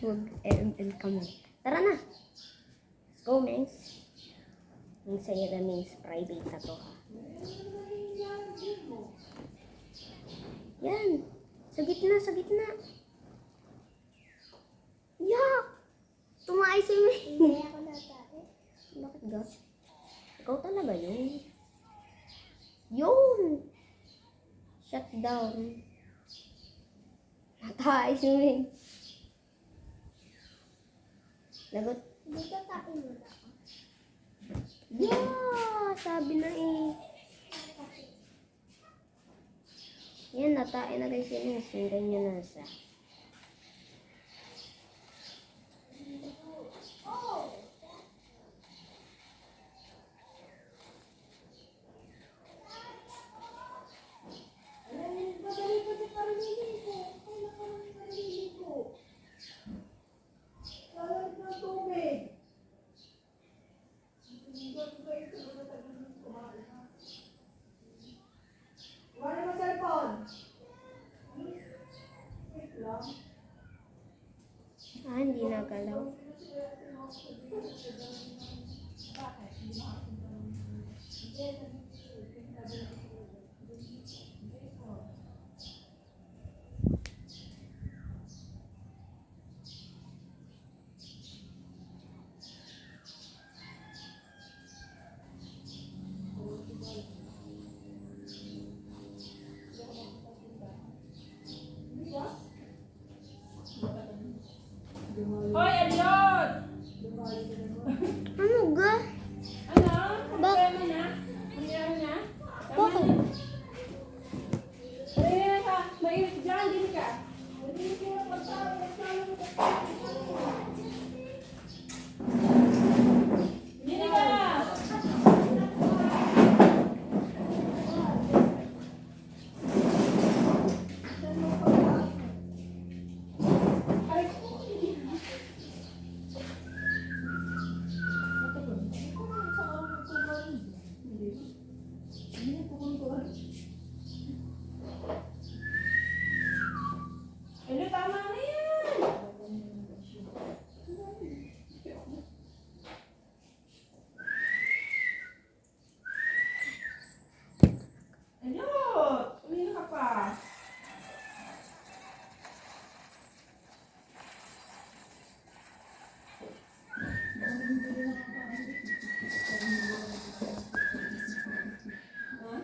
mag-ML kami. Tara na! Let's go, Mengs. Ang saya na Mengs. Private na to, ha? Yan! Sa gitna, sa gitna! Yak! Tumaay si Mengs! Hindi ako natay. Bakit ga? Ikaw talaga yun. Yun! Shut down. Natay si Mengs. Lagot. Dito tayo muna ako. Yeah! Sabi na eh. Yan, natain na guys yun. Singgan nyo na sa. Ah, hindi nagalaw. Hoy, Adlon! Ano ga? Ano? Bakit? Tama na? Tama na? Bakit? Ay, ka. Mainit dyan, dito ka. Dito ka! Hello, tama na yan! Hello! Umino ka pa. Ha?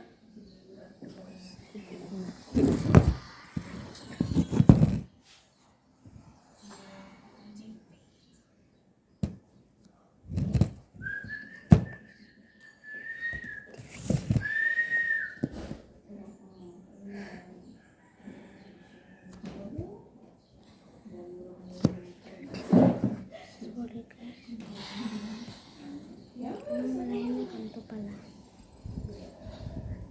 Sorry guys. Ano malayan na kanto pala.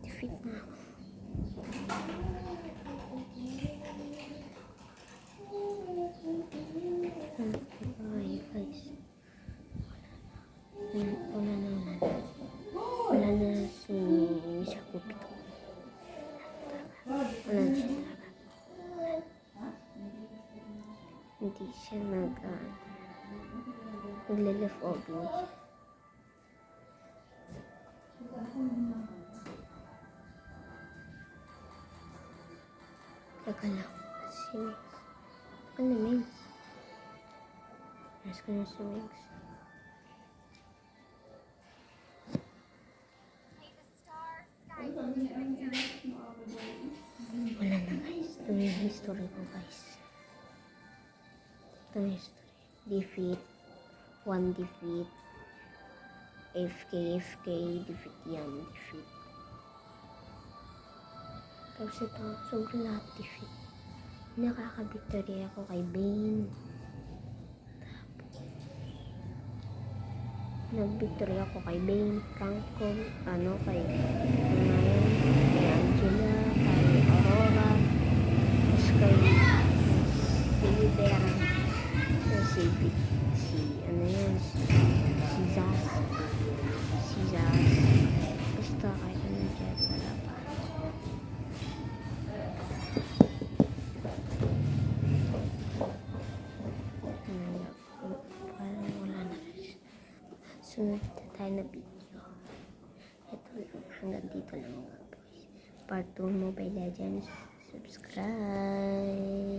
Defeat na ako. Ay guys. Wala na si Misha Kupito. Wala na siya talaga. Hindi siya nagle-left over niya. Teka lang. Si Mix. Ano Mix? Nasa ko na si Mix. Wala na guys. Ito yung history ko guys. Ito yung history. Defeat. 1 defeat. FK. Defeat yan. Defeat. Tapos ito, sobrang lahat defeat. Nakaka-victory ako kay Bane. Nag-victory ako kay Bane, Franco, kay Angela, kay Aurora, tapos kay Silver, si Zaz, basta kahit ano dyan, wala pa. Parang wala na. Sunod na tayo na video. Ito lang. Hanggang dito lang mga boys. Part 2 Mobile Legends. Subscribe.